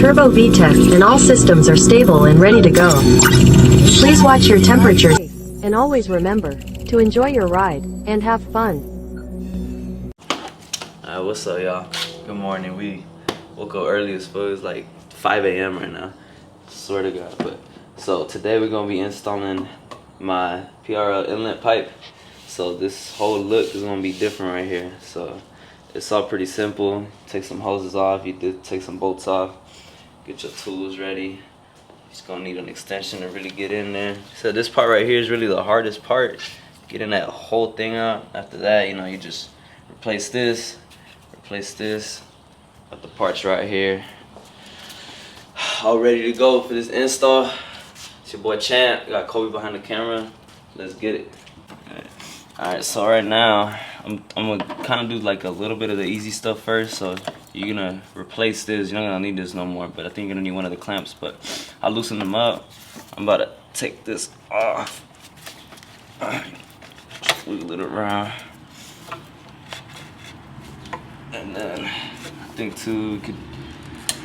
turbo VTEC and all systems are stable and ready to go. Please watch your temperature and always remember to enjoy your ride and have fun. Alright, what's up, y'all? Good morning. We woke up early as fuck. It's like 5 a.m. right now. Swear to God. But so today we're gonna be installing my PRL inlet pipe. So this whole look is gonna be different right here. So it's all pretty simple. Take some hoses off. You did take some bolts off. Get your tools ready. You're just gonna need an extension to really get in there. So this part right here is really the hardest part. Getting that whole thing out. After that, you know, you just replace this. Got the parts right here. All ready to go for this install. It's your boy Champ. Got Kobe behind the camera. Let's get it. Alright, so right now I'm gonna kind of do like a little bit of the easy stuff first. So you're gonna replace this. You're not gonna need this no more, but I think you're gonna need one of the clamps. But I'll loosen them up. I'm about to take this off. Just wiggle it around. And then I think too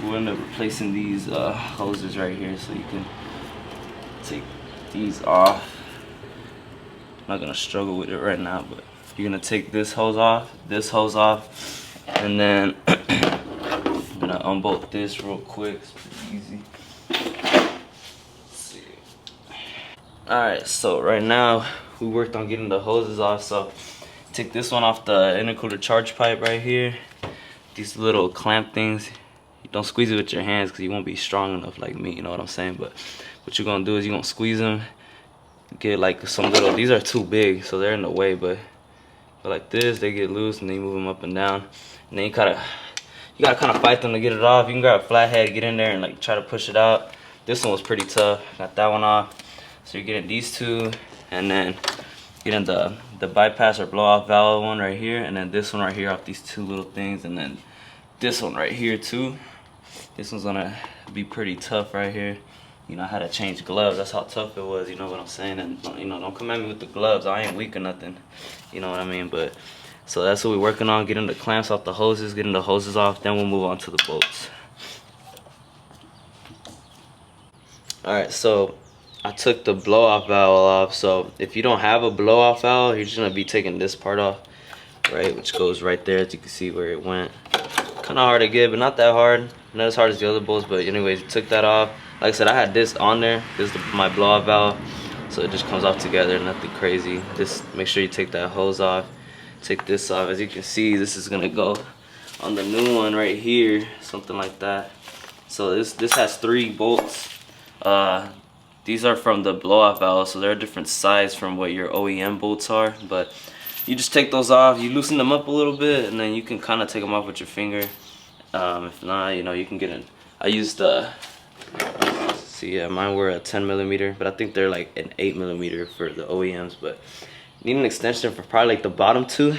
we'll end up replacing these hoses right here, so you can take these off. I'm not gonna struggle with it right now, but you're gonna take this hose off, and then I'm gonna unbolt this real quick. It's pretty easy. Let's see. Alright, so right now we worked on getting the hoses off. So take this one off the intercooler charge pipe right here. These little clamp things, you don't squeeze it with your hands because you won't be strong enough like me, you know what I'm saying? But what you're gonna do is you're gonna squeeze them, get like some little, these are too big so they're in the way, but like this, they get loose and then you move them up and down, and then you gotta kind of fight them to get it off. You can grab a flathead, get in there and like try to push it out. This one was pretty tough. Got that one off. So you're getting these two, and then getting the bypass or blow off valve one right here, and then this one right here off these two little things, and then this one right here too. This one's gonna be pretty tough right here. You know, I had to change gloves. That's how tough it was, you know what I'm saying? And you know, don't come at me with the gloves. I ain't weak or nothing, you know what I mean? But so that's what we're working on, getting the clamps off the hoses, getting the hoses off, then we'll move on to the bolts. Alright, so I took the blow-off valve off. So if you don't have a blow-off valve, you're just gonna be taking this part off, right, which goes right there, as you can see where it went. Kind of hard to get, but not that hard. Not as hard as the other bolts, but anyways, took that off. Like I said, I had this on there. This is my blow-off valve, so it just comes off together, nothing crazy. Just make sure you take that hose off. Take this off. As you can see, this is gonna go on the new one right here, something like that. So this has 3 bolts. These are from the blow-off valve, so they're a different size from what your OEM bolts are. But you just take those off, you loosen them up a little bit, and then you can kind of take them off with your finger. If not, you know, you can get I used see, yeah, mine were a 10mm, but I think they're like an 8mm for the OEMs. But you need an extension for probably like the bottom two.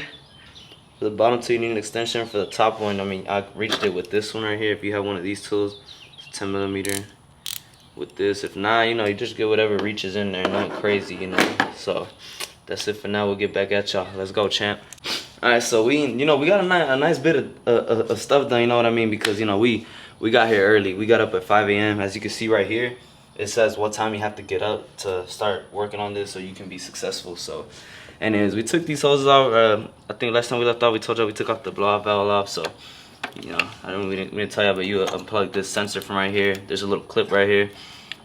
For the bottom two, you need an extension. For the top one, I mean, I reached it with this one right here. If you have one of these tools, it's 10mm. With this, if not, you know, you just get whatever reaches in there, nothing crazy, you know. So that's it for now. We'll get back at y'all. Let's go, Champ. All right, so we got a nice bit of stuff done, you know what I mean? Because you know we got here early. We got up at 5 a.m. As you can see right here, it says what time you have to get up to start working on this so you can be successful. So anyways, we took these hoses off. I think last time we left off, we told you we took off the blow-off valve off. So you know, we didn't tell you, but you unplug this sensor from right here. There's a little clip right here.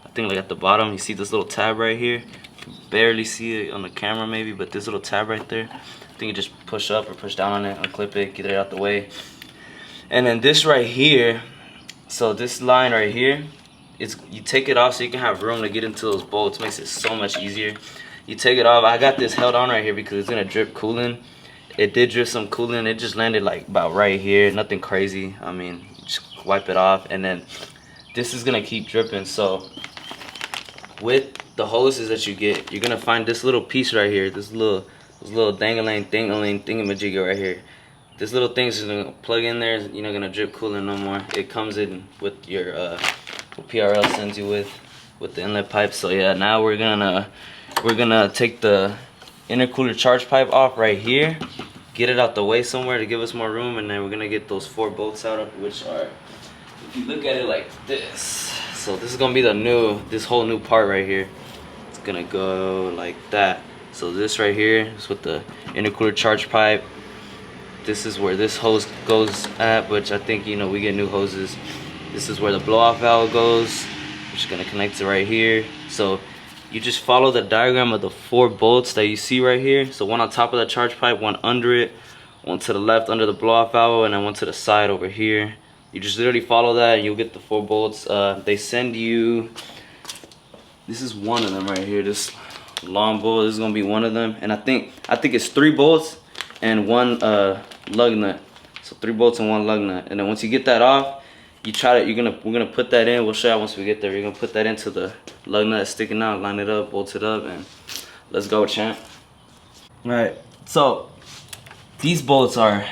I think like at the bottom, you see this little tab right here. You can barely see it on the camera maybe, but this little tab right there, I think you just push up or push down on it, unclip it, get it out the way. And then this right here, so this line right here, you take it off so you can have room to get into those bolts. Makes it so much easier. You take it off. I got this held on right here because it's gonna drip coolant. It did drip some coolant. It just landed like about right here. Nothing crazy. I mean, just wipe it off, and then this is gonna keep dripping. So with the hoses that you get, you're gonna find this little piece right here. This little dangling thingamajigger right here. This little thing is gonna plug in there. You're not gonna drip coolant no more. It comes in with your what PRL sends you with the inlet pipe. So yeah, now we're gonna take the intercooler charge pipe off right here, get it out the way somewhere to give us more room, and then we're gonna get those 4 bolts out, which are if you look at it like this, so this is gonna be this whole new part right here. It's gonna go like that. So this right here is with the intercooler charge pipe. This is where this hose goes at, which I think, you know, we get new hoses. This is where the blow off valve goes, which is gonna connect to right here. So you just follow the diagram of the 4 bolts that you see right here. So one on top of the charge pipe, one under it, one to the left under the blow off valve, and then one to the side over here. You just literally follow that and you'll get the 4 bolts. They send you, this is one of them right here, this long bolt. This is gonna be one of them, and I think it's 3 bolts and 1 lug nut. So 3 bolts and 1 lug nut. And then once you get that off, we're gonna put that in. We'll show you once we get there. You're gonna put that into the lug nut that's sticking out, line it up, bolt it up, and let's go, champ. All right, so these bolts are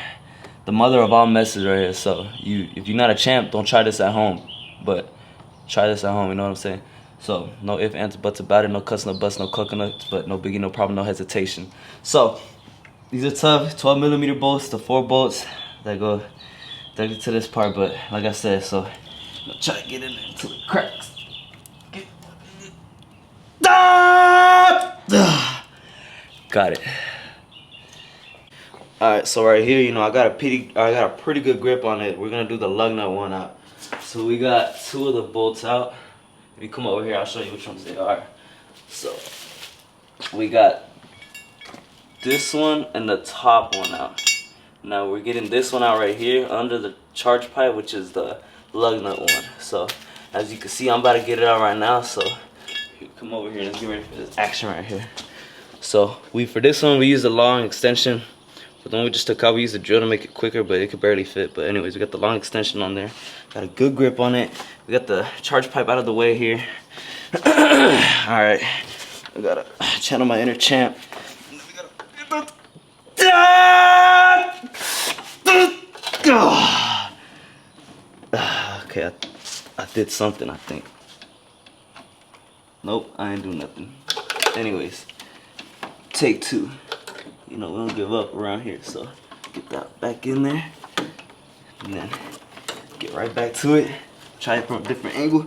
the mother of all messes right here. So if you're not a champ, don't try this at home, but try this at home, you know what I'm saying? So no ifs, ands, buts about it, no cuss, no bust, no coconuts, but no biggie, no problem, no hesitation. So these are tough 12mm bolts, the 4 bolts that go directly to this part, but like I said, so try to get in there until it cracks. Got it. Alright, so right here, you know, I got a pretty good grip on it. We're gonna do the lug nut one out. So we got 2 of the bolts out. If you come over here, I'll show you which ones they are. So we got this one and the top one out. Now we're getting this one out right here under the charge pipe, which is the lug nut one. So as you can see, I'm about to get it out right now. So you come over here and let's get ready for this action right here. So for this one we use the long extension. But the one we just took out, we used the drill to make it quicker, but it could barely fit. But anyways, we got the long extension on there. Got a good grip on it. We got the charge pipe out of the way here. Alright. I gotta channel my inner champ. Okay, I did something, I think. Nope, I ain't do nothing. Anyways, take 2. You know, we don't give up around here, so get that back in there, and then get right back to it. Try it from a different angle.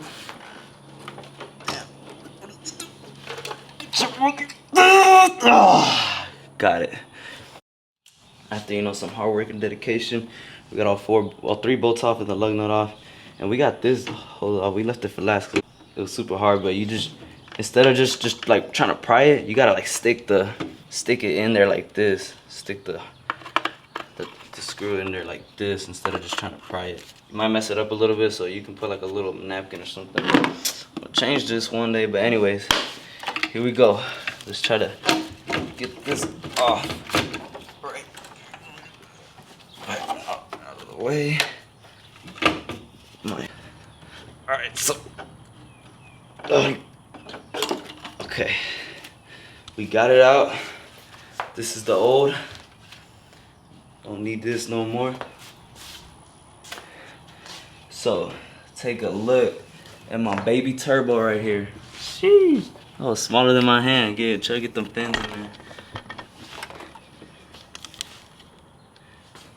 Got it. After, you know, some hard work and dedication, we got all 3 bolts off and the lug nut off, and we got this. Hold on, we left it for last because it was super hard. But you just, instead of just like trying to pry it, you gotta like stick it in there like this. Stick the screw in there like this instead of just trying to pry it. You might mess it up a little bit, so you can put like a little napkin or something. I'll change this one day, but anyways, here we go. Let's try to get this off. Right out of the way. Alright, so okay, we got it out. This is the old. Don't need this no more. So take a look at my baby turbo right here. Sheesh. Oh, smaller than my hand. Try to get them fins in there.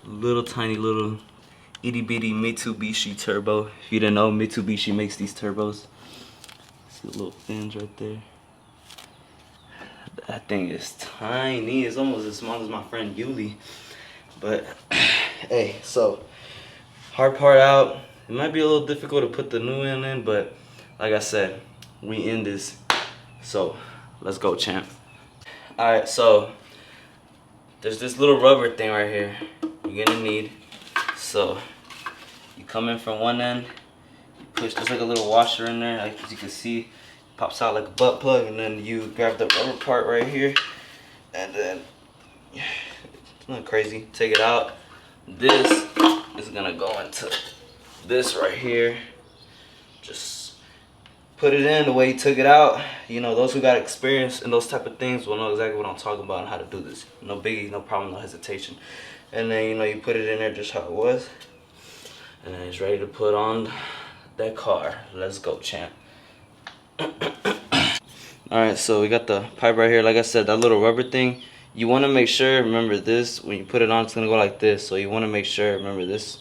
Little tiny little itty bitty Mitsubishi turbo. If you didn't know, Mitsubishi makes these turbos. See the little fins right there. That thing is tiny. It's almost as small as my friend Yuli. But hey, so hard part out. It might be a little difficult to put the new one in, but like I said, we in this. So let's go, champ. Alright, so there's this little rubber thing right here you're gonna need. So you come in from one end, you push, there's like a little washer in there, like as you can see, pops out like a butt plug, and then you grab the rubber part right here, and then it's not crazy, take it out. This is gonna go into this right here. Just put it in the way he took it out. You know, those who got experience in those type of things will know exactly what I'm talking about and how to do this. No biggie, no problem, no hesitation. And then, you know, you put it in there just how it was, and then it's ready to put on that car. Let's go, champ. Alright, so we got the pipe right here. Like I said, that little rubber thing, you want to make sure, remember this, when you put it on, it's going to go like this. So you want to make sure, remember this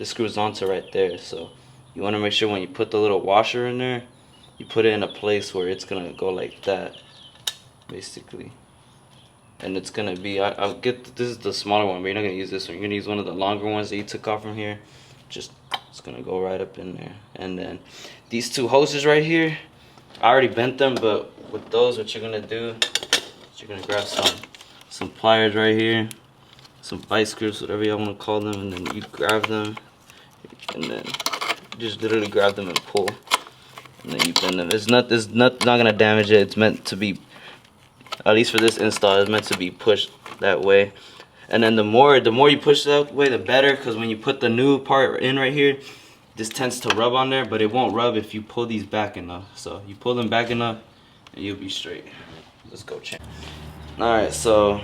screws onto right there. So you want to make sure when you put the little washer in there, you put it in a place where it's gonna go like that, basically. And it's gonna be, I'll get, this is the smaller one, but you're not gonna use this one. You're gonna use one of the longer ones that you took off from here. Just, it's gonna go right up in there. And then these two hoses right here, I already bent them, but with those, what you're gonna do is you're gonna grab some pliers right here, some vice grips, whatever y'all wanna call them, and then you grab them, and then you just literally grab them and pull, and then you bend them. It's not gonna damage it. It's meant to be, at least for this install, it's meant to be pushed that way. And then the more you push that way, the better, because when you put the new part in right here, this tends to rub on there, but it won't rub if you pull these back enough. So you pull them back enough and you'll be straight. Let's go check. Alright, so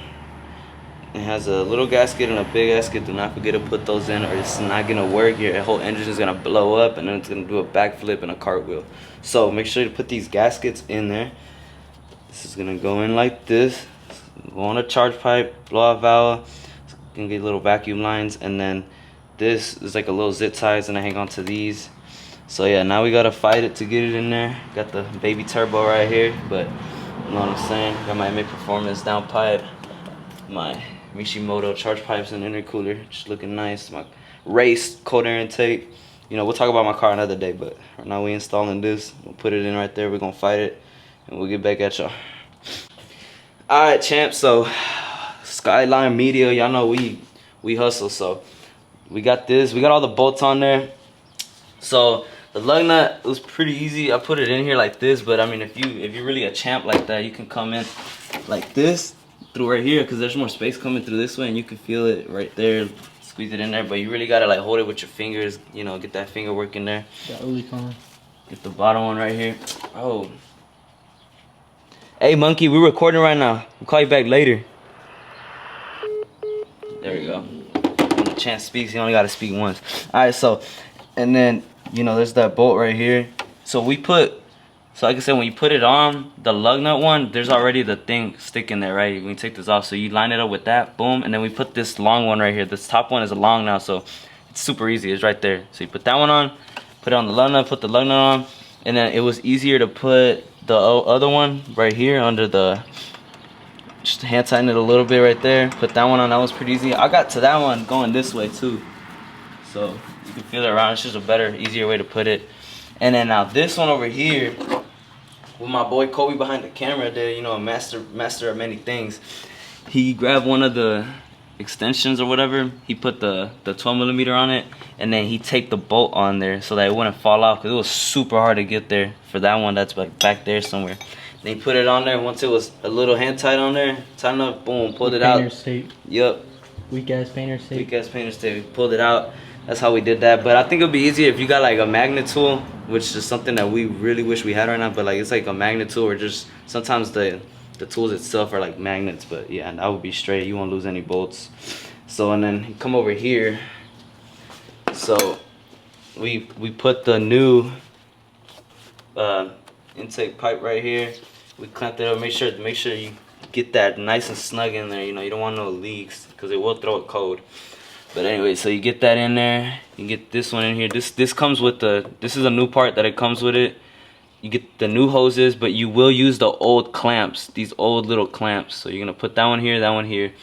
it has a little gasket and a big gasket. Do not forget to put those in, or it's not gonna work. Your whole engine is gonna blow up, and then it's gonna do a backflip and a cartwheel. So make sure to put these gaskets in there. This is gonna go in like this. Go on a charge pipe, blow out valve. It's gonna get little vacuum lines, and then this is like a little zip ties, and I hang on to these. So yeah, now we gotta fight it to get it in there. Got the baby turbo right here, but you know what I'm saying. Got my MA Performance downpipe, my Mishimoto charge pipes and intercooler, just looking nice. My race cold air intake. You know, we'll talk about my car another day, but right now we installing this. We'll put it in right there. We're gonna fight it, and we'll get back at y'all. Alright, champ, so Skyline Media, y'all know we hustle. So we got this, we got all the bolts on there. So the lug nut, it was pretty easy. I put it in here like this, but I mean, if you're really a champ like that, you can come in like this through right here, because there's more space coming through this way, and you can feel it right there. Squeeze it in there, but you really gotta like hold it with your fingers, you know, get that finger work in there. Get the bottom one right here. Oh, hey monkey, we're recording right now. We'll call you back later. There we go. When the champ speaks, he only gotta speak once. Alright, so, and then, you know, there's that bolt right here. So we put, so like I said, when you put it on, the lug nut one, there's already the thing sticking there, right? When you take this off, so you line it up with that, boom, and then we put this long one right here. This top one is long now, so it's super easy. It's right there. So you put that one on, put it on the lug nut, put the lug nut on, and then it was easier to put the other one right here under the, just hand tighten it a little bit right there. Put that one on. That was pretty easy. I got to that one going this way too, so you can feel it around. It's just a better, easier way to put it. And then now this one over here, with my boy Kobe behind the camera there, you know, a master of many things. He grabbed one of the extensions or whatever. He put the 12mm on it, and then he taped the bolt on there so that it wouldn't fall off, because it was super hard to get there for that one that's like back there somewhere. Then he put it on there. Once it was a little hand tight on there, tighten up, boom, pulled it out. Painter's tape. Yep. Weak ass painter's tape. Weak ass painter's tape. We pulled it out. That's how we did that. But I think it'll be easier if you got like a magnet tool, which is something that we really wish we had right now. But like, it's like a magnet tool, or just sometimes the tools itself are like magnets. But yeah, and that would be straight. You won't lose any bolts. So, and then come over here. So we put the new intake pipe right here. We clamped it up. Make sure you get that nice and snug in there. You know, you don't want no leaks, because it will throw it cold. But anyway, so you get that in there. You get this one in here. This comes with this is a new part that it comes with it. You get the new hoses, but you will use the old clamps, these old little clamps. So you're gonna put that one here, that one here.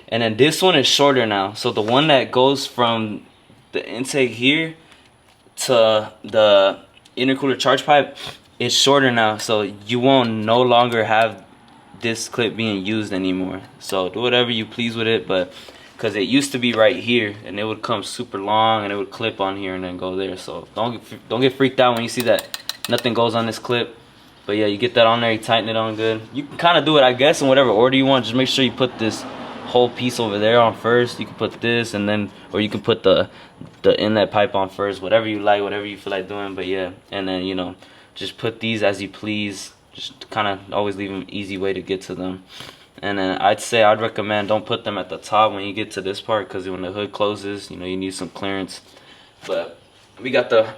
And then this one is shorter now. So the one that goes from the intake here to the intercooler charge pipe is shorter now. So you won't no longer have this clip being used anymore. So do whatever you please with it, but because it used to be right here, and it would come super long, and it would clip on here and then go there. So don't get freaked out when you see that nothing goes on this clip. But yeah, you get that on there, you tighten it on good. You can kind of do it, I guess, in whatever order you want. Just make sure you put this whole piece over there on first. You can put this, and then, or you can put the inlet pipe on first, whatever you like, whatever you feel like doing. But yeah, and then, you know, just put these as you please. Just kind of always leave an easy way to get to them. And then I'd recommend don't put them at the top when you get to this part, because when the hood closes, you know, you need some clearance. But we got the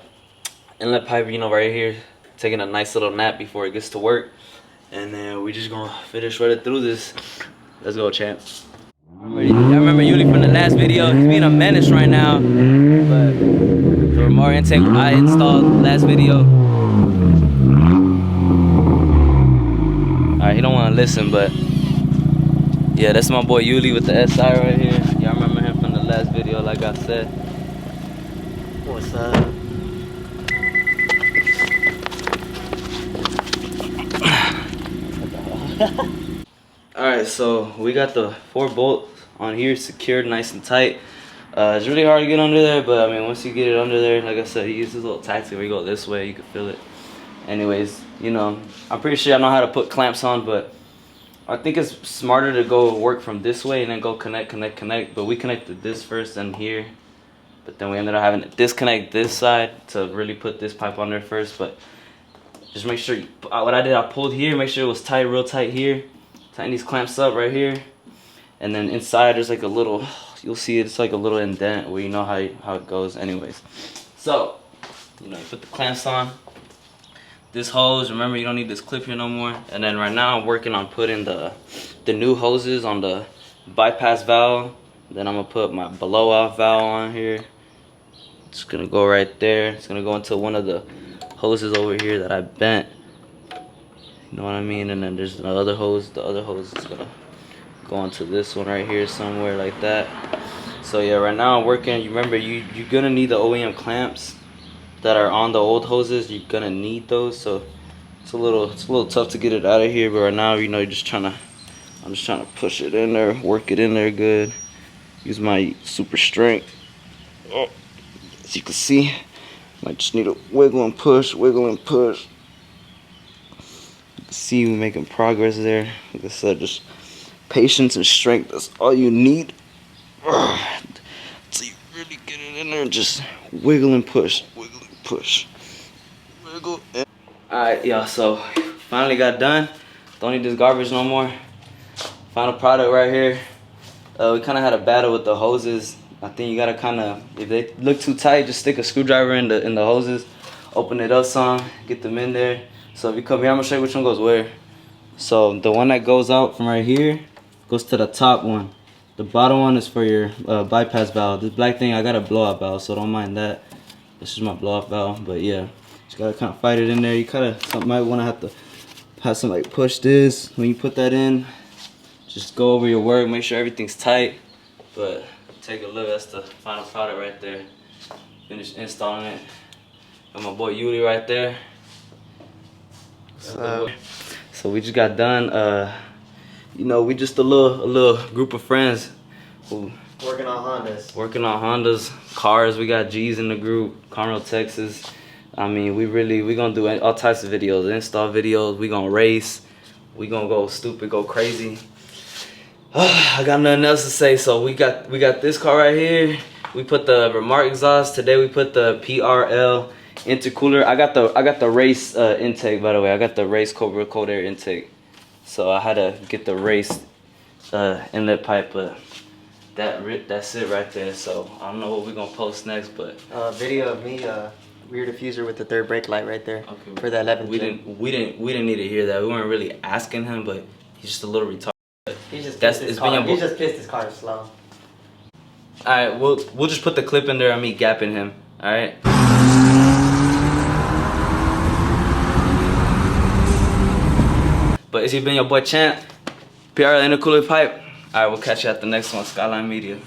inlet pipe, you know, right here, taking a nice little nap before it gets to work. And then we just gonna finish running through this. Let's go, champ. Y'all remember Yuli from the last video? He's being a menace right now, but for remote intake I installed last video. Alright, he don't want to listen, but yeah, that's my boy Yuli with the SI right here. Y'all remember him from the last video, like I said. What's up? Alright, so we got the 4 bolts on here secured nice and tight. It's really hard to get under there, but I mean, once you get it under there, like I said, you use this little tactic where you go this way, you can feel it. Anyways, you know, I'm pretty sure I know how to put clamps on, but I think it's smarter to go work from this way and then go connect. But we connected this first and here, but then we ended up having to disconnect this side to really put this pipe on there first. But just make sure, what I did, I pulled here, make sure it was tight, real tight here. Tighten these clamps up right here. And then inside there's like a little, you'll see it's like a little indent where you know how it goes. Anyways, so, you know, you put the clamps on. This hose, remember, you don't need this clip here no more. And then right now I'm working on putting the new hoses on the bypass valve. Then I'm gonna put my blow off valve on here. It's gonna go right there. It's gonna go into one of the hoses over here that I bent. You know what I mean? And then there's the other hose. The other hose is gonna go onto this one right here somewhere like that. So yeah, right now I'm working. You remember, you're gonna need the OEM clamps that are on the old hoses. You're gonna need those. So it's a little tough to get it out of here. But right now, you know, I'm just trying to push it in there, work it in there good. Use my super strength. Oh, as you can see, I just need to wiggle and push, wiggle and push. You can see we're making progress there. Like I said, just patience and strength, that's all you need. So you really get it in there, just wiggle and push, wiggle and push, wiggle and... Alright, y'all, so finally got done. Don't need this garbage no more. Final product right here. We kind of had a battle with the hoses. I think you gotta kind of, if they look too tight, just stick a screwdriver in the hoses, open it up some, get them in there. So if you come here, I'm gonna show you which one goes where. So the one that goes out from right here goes to the top one. The bottom one is for your bypass valve. This black thing, I got a blowout valve, so don't mind that. This is my blowout valve, but yeah, just gotta kind of fight it in there. You kind of might want to have somebody push this when you put that in. Just go over your work, make sure everything's tight. But take a look, that's the final product right there. Finished installing it. Got my boy Yuli right there. So we just got done. You know, we just a little group of friends who Working on Hondas, cars. We got G's in the group, Conroe, Texas. I mean, we gonna do all types of videos, install videos. We gonna race. We gonna go stupid, go crazy. I got nothing else to say. So we got this car right here. We put the Remark exhaust. Today we put the PRL intercooler. I got the race intake, by the way. I got the race Cobra cold air intake. So I had to get the race inlet pipe, but that's it right there. So I don't know what we're gonna post next, but video of me rear diffuser with the third brake light right there. Okay, for the 11th. We didn't need to hear that. We weren't really asking him, but he's just a little retarded. He just pissed his car slow. Alright, we'll just put the clip in there of me gapping him. Alright. But it's been your boy Champ, PRL intercooler pipe. Alright, we'll catch you at the next one, Skyline Media.